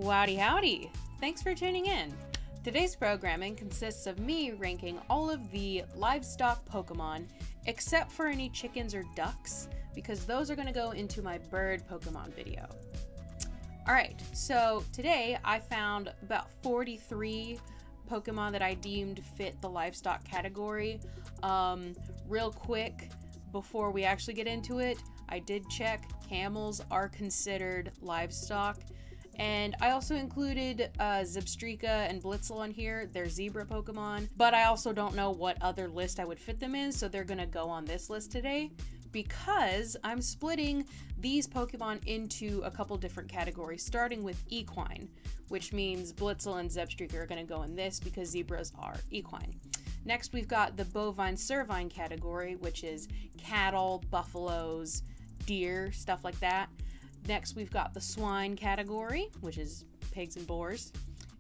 Wowdy howdy! Thanks for tuning in. Today's programming consists of me ranking all of the livestock Pokemon, except for any chickens or ducks, because those are going to go into my bird Pokemon video. Alright, so today I found about 43 Pokemon that I deemed fit the livestock category. Real quick, before we actually get into it, I did check, camels are considered livestock. And I also included Zebstrika and Blitzel on here. They're zebra Pokemon, but I also don't know what other list I would fit them in, so they're gonna go on this list today because I'm splitting these Pokemon into a couple different categories, starting with equine, which means Blitzel and Zebstrika are gonna go in this because zebras are equine. Next, we've got the bovine-cervine category, which is cattle, buffaloes, deer, stuff like that. Next, we've got the swine category, which is pigs and boars.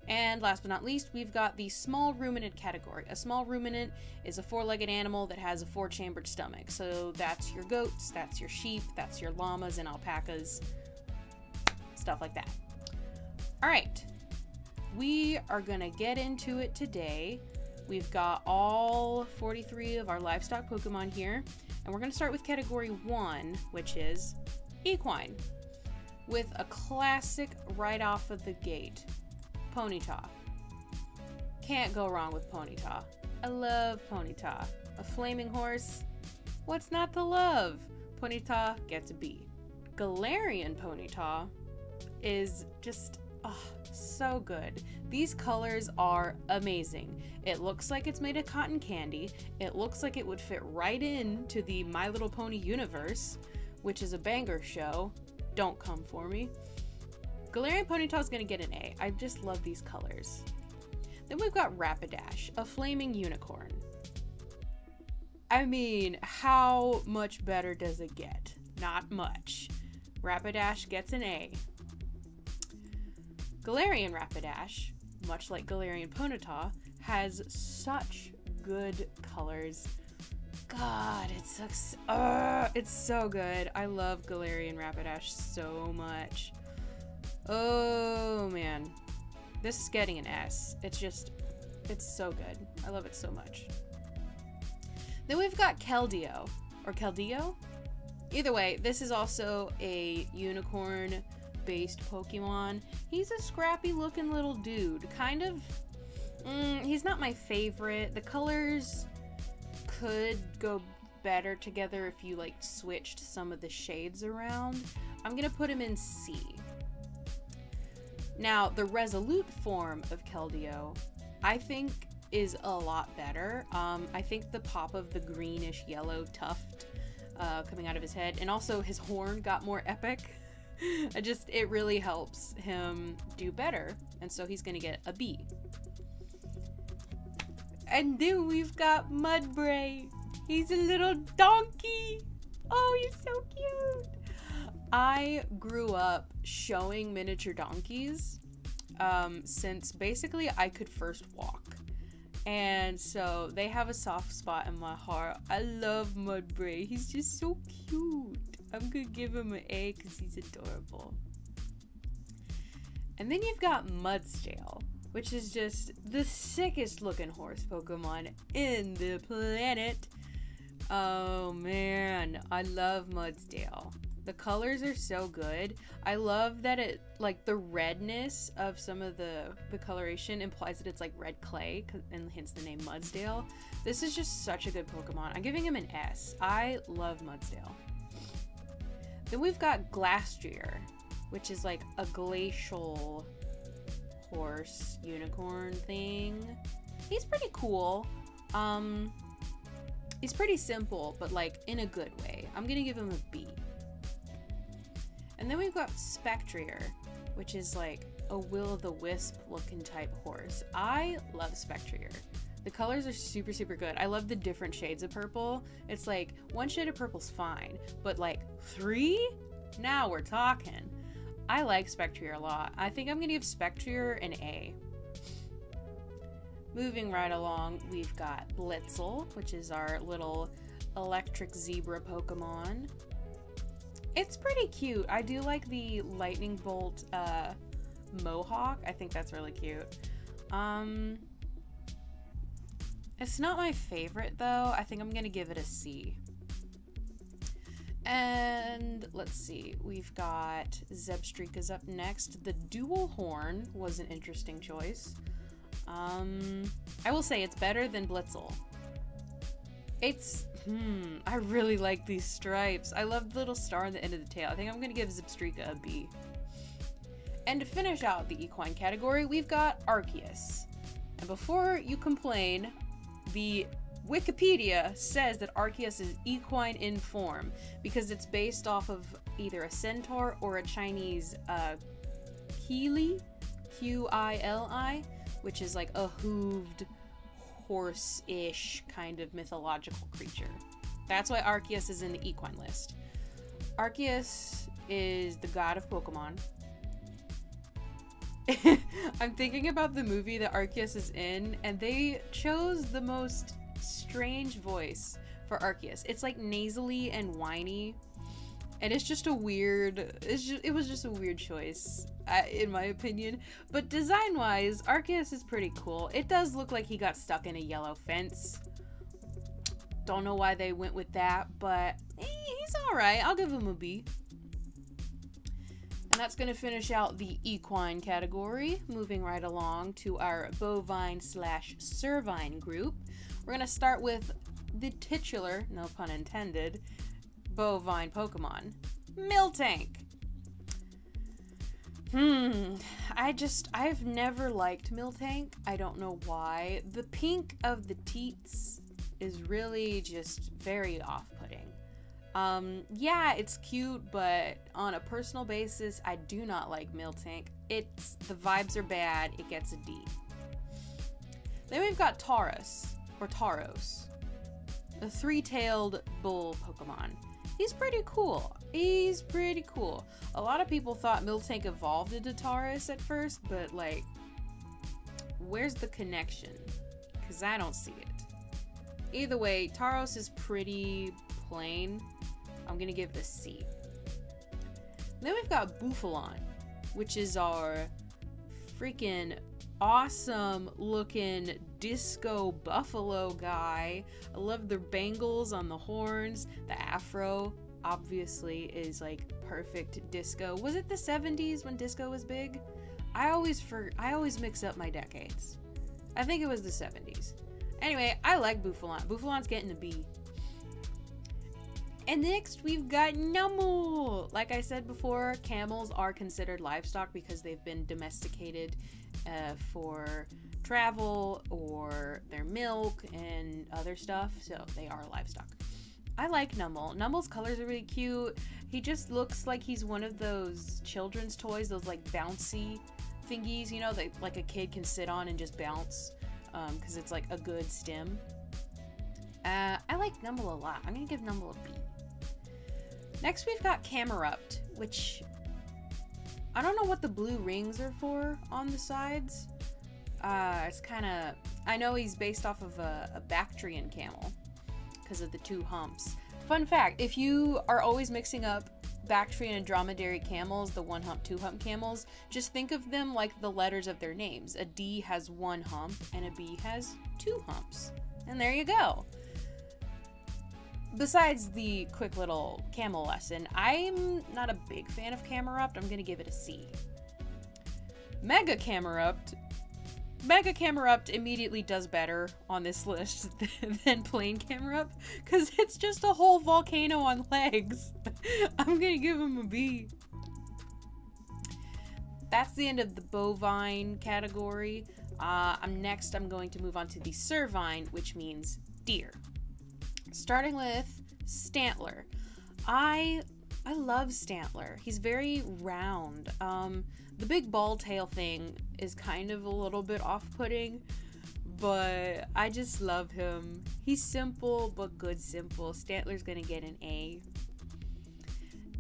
And last but not least, we've got the small ruminant category. A small ruminant is a four-legged animal that has a four-chambered stomach. So that's your goats, that's your sheep, that's your llamas and alpacas, stuff like that. All right, we are gonna get into it today. We've got all 43 of our livestock Pokemon here, and we're gonna start with category 1, which is equine, with a classic right off of the gate, Ponyta. Can't go wrong with Ponyta. I love Ponyta. A flaming horse, what's not to love? Ponyta gets a B. Galarian Ponyta is just so good. These colors are amazing. It looks like it's made of cotton candy. It looks like it would fit right into the My Little Pony universe, which is a banger show. Don't come for me. Galarian Ponyta is going to get an A. I just love these colors. Then we've got Rapidash, a flaming unicorn. I mean, how much better does it get? Not much. Rapidash gets an A. Galarian Rapidash, much like Galarian Ponyta, has such good colors. God, it's so good. I love Galarian Rapidash so much. Oh man, this is getting an S. It's so good. I love it so much. Then we've got Keldeo, or Keldeo? Either way, this is also a unicorn based Pokemon. He's a scrappy looking little dude. Kind of, he's not my favorite. The colors could go better together if you like switched some of the shades around. I'm gonna put him in C. Now, the resolute form of Keldeo, I think, is a lot better. I think the pop of the greenish yellow tuft coming out of his head, and also his horn got more epic. It really helps him do better, and so he's gonna get a B. And then we've got Mudbray. He's a little donkey. Oh, he's so cute. I grew up showing miniature donkeys since basically I could first walk. And so they have a soft spot in my heart. I love Mudbray. He's just so cute. I'm gonna give him an A because he's adorable. And then you've got Mudsdale, which is just the sickest looking horse Pokemon in the planet. Oh man, I love Mudsdale. The colors are so good. I love that it, like, the redness of some of the coloration implies that it's like red clay, and hence the name Mudsdale. This is just such a good Pokemon. I'm giving him an S. I love Mudsdale. Then we've got Glastrier, which is like a glacial horse unicorn thing. He's pretty cool. He's pretty simple, but like in a good way. I'm gonna give him a B. And then we've got Spectrier, which is like a will-o'-the-wisp looking type horse. I love Spectrier. The colors are super, super good. I love the different shades of purple. It's like one shade of purple's fine, but like 3? Now we're talking. I like Spectrier a lot. I think I'm gonna give Spectrier an A. Moving right along, we've got Blitzel, which is our little electric zebra Pokemon. It's pretty cute. I do like the lightning bolt mohawk. I think that's really cute. It's not my favorite though. I think I'm gonna give it a C. And let's see, we've got Zebstrika's up next. The dual horn was an interesting choice. I will say it's better than Blitzel. It's, I really like these stripes. I love the little star on the end of the tail. I think I'm gonna give Zebstrika a B. And to finish out the equine category, we've got Arceus. And before you complain, the Wikipedia says that Arceus is equine in form because it's based off of either a centaur or a Chinese Qili, Qili, which is like a hooved horse-ish kind of mythological creature. That's why Arceus is in the equine list. Arceus is the god of Pokemon. I'm thinking about the movie that Arceus is in, and they chose the most strange voice for Arceus. It's like nasally and whiny, and it's just a weird, it was just a weird choice, in my opinion. But design-wise, Arceus is pretty cool. It does look like he got stuck in a yellow fence. Don't know why they went with that, but he's alright. I'll give him a B. And that's going to finish out the equine category. Moving right along to our bovine/cervine group. We're going to start with the titular, no pun intended, bovine Pokemon, Miltank. I've never liked Miltank. I don't know why. The pink of the teats is really just very off-putting. Yeah, it's cute, but on a personal basis, I do not like Miltank. The vibes are bad. It gets a D. Then we've got Tauros, or Tauros, a three-tailed bull Pokemon. He's pretty cool. He's pretty cool. A lot of people thought Miltank evolved into Tauros at first, but like, where's the connection? Because I don't see it. Either way, Tauros is pretty plain. I'm gonna give it a C. Then we've got Bouffalon, which is our freaking awesome looking disco buffalo guy. I love the bangles on the horns. The afro obviously is like perfect disco. Was it the 70s when disco was big? I always mix up my decades. I think it was the 70s. Anyway, I like Bouffalon. Bouffalon's getting a B. And next we've got Numel. Like I said before, camels are considered livestock because they've been domesticated for travel or their milk and other stuff, so they are livestock. I like Numel. Numel's colors are really cute. He just looks like he's one of those children's toys, those like bouncy thingies, you know, that like a kid can sit on and just bounce because it's like a good stem. I like Numel a lot. I'm gonna give Numel a B. Next we've got Camerupt, which I don't know what the blue rings are for on the sides. It's kind of, I know he's based off of a Bactrian camel because of the two humps. Fun fact, if you are always mixing up Bactrian and dromedary camels, the one hump, two hump camels, just think of them like the letters of their names. A D has one hump and a B has two humps. And there you go. Besides the quick little camel lesson, I'm not a big fan of Camerupt. I'm gonna give it a C. Mega Camerupt immediately does better on this list than plain Camerupt because it's just a whole volcano on legs. I'm gonna give him a B. That's the end of the bovine category. Next I'm going to move on to the cervine, which means deer. Starting with Stantler. I love Stantler. He's very round. The big ball tail thing is kind of a little bit off-putting, but I just love him. He's simple, but good simple. Stantler's gonna get an A.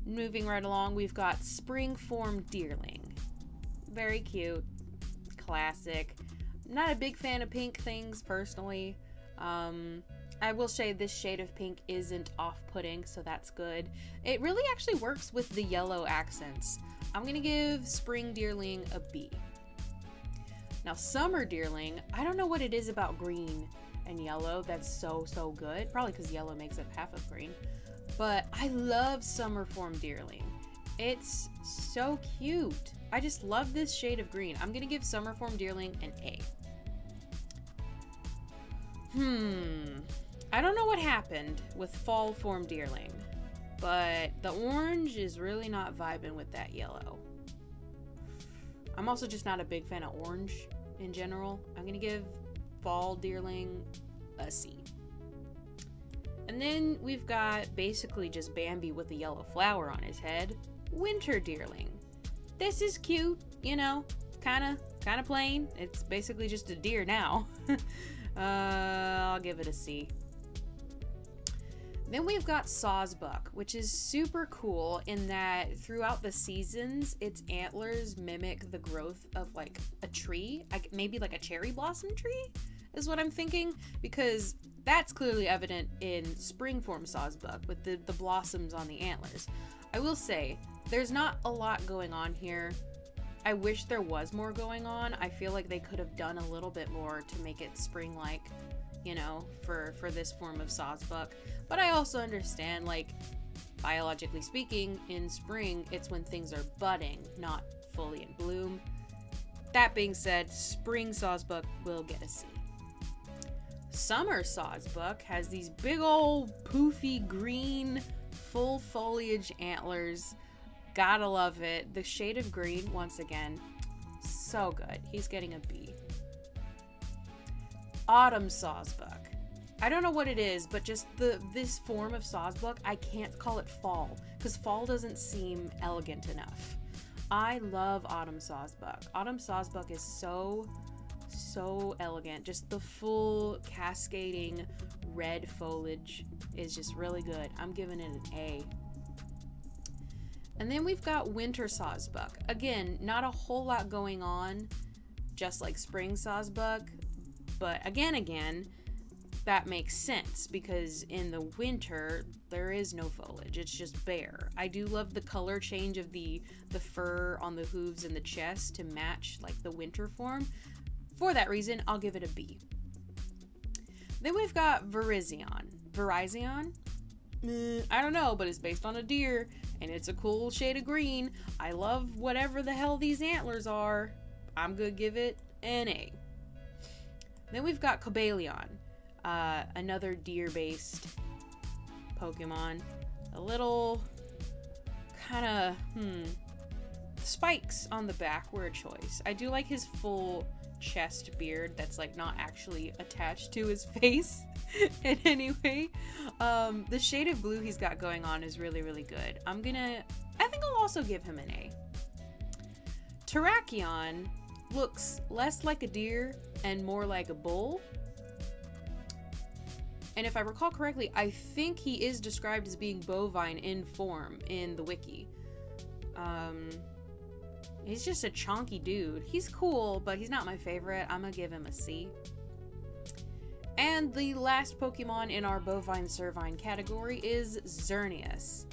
Moving right along, we've got Springform Deerling. Very cute. Classic. Not a big fan of pink things, personally. I will say this shade of pink isn't off-putting, so that's good. It really actually works with the yellow accents. I'm gonna give spring deerling a B. Now summer deerling, I don't know what it is about green and yellow that's so good. Probably because yellow makes up half of green. But I love summer form deerling. It's so cute. I just love this shade of green. I'm gonna give summer form deerling an A. I don't know what happened with fall form deerling, but the orange is really not vibing with that yellow. I'm also just not a big fan of orange in general. I'm gonna give fall deerling a C. And then we've got basically just Bambi with a yellow flower on his head. Winter deerling. This is cute, you know, kind of plain. It's basically just a deer now. I'll give it a C. Then we've got Sawsbuck, which is super cool in that throughout the seasons, its antlers mimic the growth of like a tree, maybe like a cherry blossom tree is what I'm thinking, because that's clearly evident in spring form Sawsbuck with the blossoms on the antlers. I will say, there's not a lot going on here. I wish there was more going on. I feel like they could have done a little bit more to make it spring-like, you know, for this form of Sawsbuck. But I also understand, like, biologically speaking, in spring, it's when things are budding, not fully in bloom. That being said, spring Sawsbuck will get a C. Summer Sawsbuck has these big old poofy green full foliage antlers. Gotta love it. The shade of green, once again, so good. He's getting a B. Autumn Sawsbuck. I don't know what it is, but just this form of Sawsbuck, I can't call it fall, because fall doesn't seem elegant enough. I love Autumn Sawsbuck. Autumn Sawsbuck is so elegant. Just the full cascading red foliage is just really good. I'm giving it an A. And then we've got Winter Sawsbuck. Again, not a whole lot going on, just like Spring Sawsbuck, but again, that makes sense because in the winter, there is no foliage. It's just bare. I do love the color change of the fur on the hooves and the chest to match like the winter form. For that reason, I'll give it a B. Then we've got Virizion. Virizion? I don't know, but it's based on a deer, and it's a cool shade of green. I love whatever the hell these antlers are. I'm gonna give it an A. Then we've got Cobalion, another deer-based Pokemon. A little kind of, spikes on the back were a choice. I do like his full chest beard that's like not actually attached to his face in any way. The shade of blue he's got going on is really good. I think I'll also give him an A. Terrakion looks less like a deer and more like a bull. And if I recall correctly, I think he is described as being bovine in form in the wiki. He's just a chonky dude. He's cool, but he's not my favorite. I'm gonna give him a C. And the last Pokemon in our bovine servine category is Xerneas.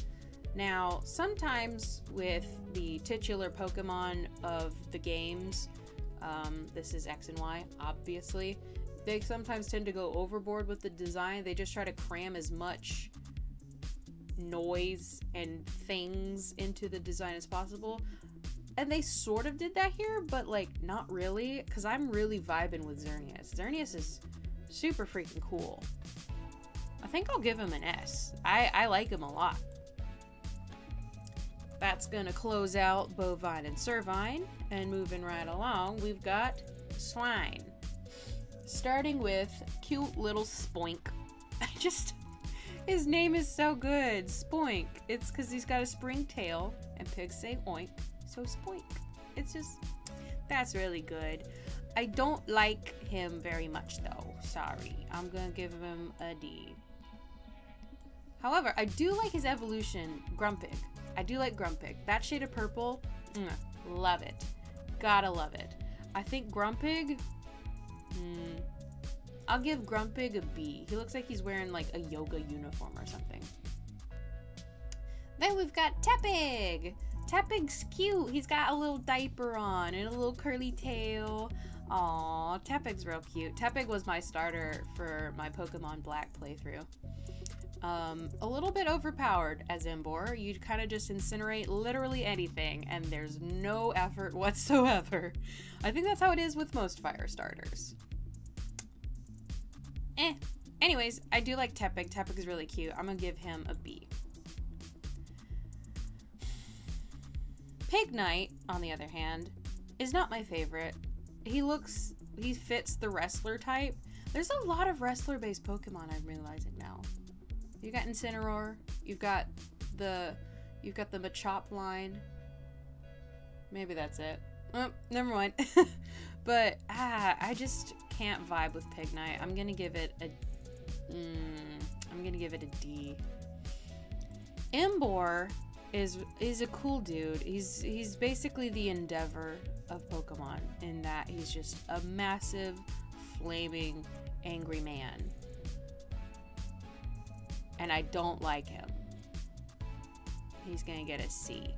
Now, sometimes with the titular Pokemon of the games, this is X and Y, obviously, they sometimes tend to go overboard with the design. They just try to cram as much noise and things into the design as possible. And they sort of did that here, but like not really, because I'm really vibing with Xerneas. Xerneas is super freaking cool. I think I'll give him an S. I like him a lot. That's gonna close out bovine and servine, and moving right along, we've got swine. Starting with cute little Spoink. His name is so good, Spoink. It's because he's got a spring tail, and pigs say oink, so Spoink. It's just, that's really good. I don't like him very much though, sorry. I'm gonna give him a D. However, I do like his evolution, Grumpig. I do like Grumpig. That shade of purple, love it. Gotta love it. I think Grumpig, I'll give Grumpig a B. He looks like he's wearing like a yoga uniform or something. Then we've got Tepig. Tepig's cute. He's got a little diaper on and a little curly tail. Aw, Tepig's real cute. Tepig was my starter for my Pokemon Black playthrough. A little bit overpowered as Embor. You kind of just incinerate literally anything, and there's no effort whatsoever. I think that's how it is with most fire starters. Anyways, I do like Tepig. Tepig is really cute. I'm gonna give him a B. Pignite, on the other hand, is not my favorite. He fits the wrestler type. There's a lot of wrestler-based Pokemon, I'm realizing now. You've got Incineroar, you've got the Machop line. Maybe that's it. Oh, never mind. But I just can't vibe with Pignite. I'm gonna give it a D. Embor is a cool dude. He's basically the Endeavor of Pokemon in that he's just a massive, flaming, angry man. And I don't like him. He's gonna get a C.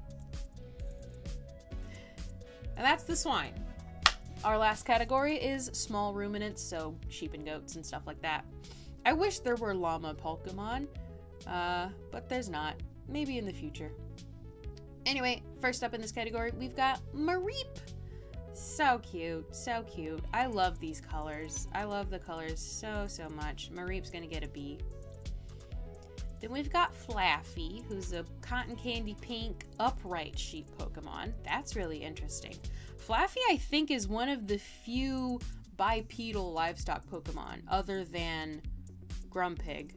And that's the swine. Our last category is small ruminants, so sheep and goats and stuff like that. I wish there were llama Pokemon, but there's not. Maybe in the future. Anyway, first up in this category, we've got Mareep. So cute, so cute. I love these colors. I love the colors so much. Mareep's gonna get a B. Then we've got Flaffy, who's a cotton candy pink upright sheep Pokemon. That's really interesting. Flaffy, I think, is one of the few bipedal livestock Pokemon other than Grumpig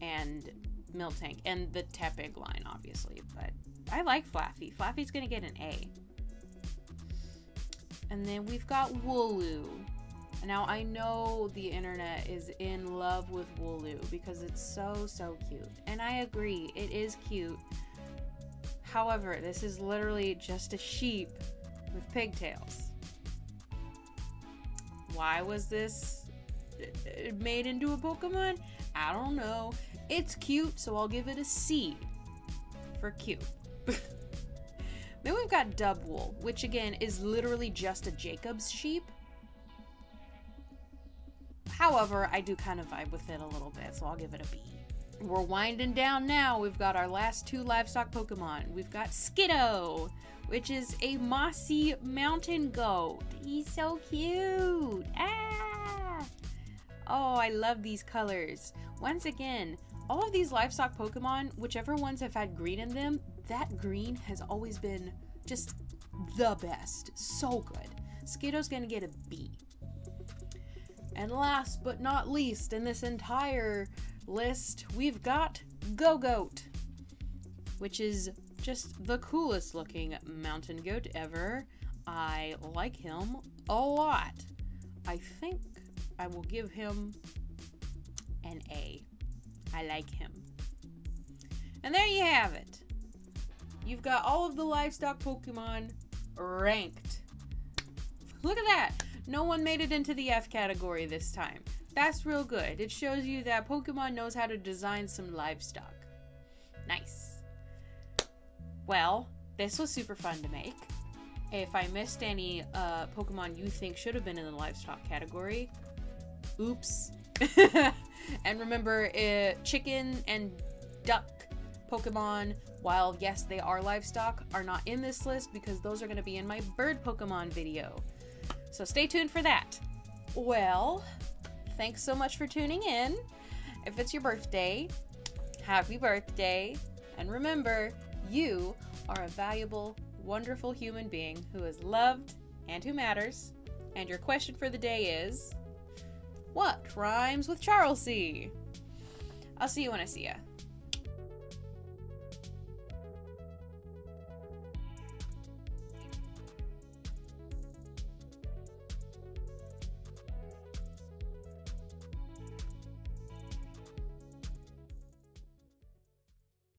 and Miltank and the Tepig line, obviously. But I like Flaffy. Flaffy's gonna get an A. And then we've got Wooloo. Now, I know the internet is in love with Wooloo because it's so cute. And I agree, it is cute. However, this is literally just a sheep with pigtails. Why was this made into a Pokemon? I don't know. It's cute, so I'll give it a C for cute. Then we've got Dubwool, which again is literally just a Jacob's sheep. However, I do kind of vibe with it a little bit, so I'll give it a B. We're winding down now. We've got our last two livestock Pokemon. We've got Skiddo, which is a mossy mountain goat. He's so cute. Ah! Oh, I love these colors. Once again, all of these livestock Pokemon, whichever ones have had green in them, that green has always been just the best. So good. Skiddo's gonna get a B. And last but not least in this entire list, we've got Go-Goat, which is just the coolest looking mountain goat ever. I like him a lot. I think I will give him an A. I like him. And there you have it. You've got all of the livestock Pokemon ranked. Look at that. No one made it into the F category this time. That's real good. It shows you that Pokemon knows how to design some livestock. Nice. Well, this was super fun to make. If I missed any Pokemon you think should have been in the livestock category, oops. And remember, chicken and duck Pokemon, while yes, they are livestock, are not in this list because those are going to be in my bird Pokemon video. So stay tuned for that. Well, thanks so much for tuning in. If it's your birthday, happy birthday. And remember, you are a valuable, wonderful human being who is loved and who matters. And your question for the day is, what rhymes with Charles C? I'll see you when I see ya.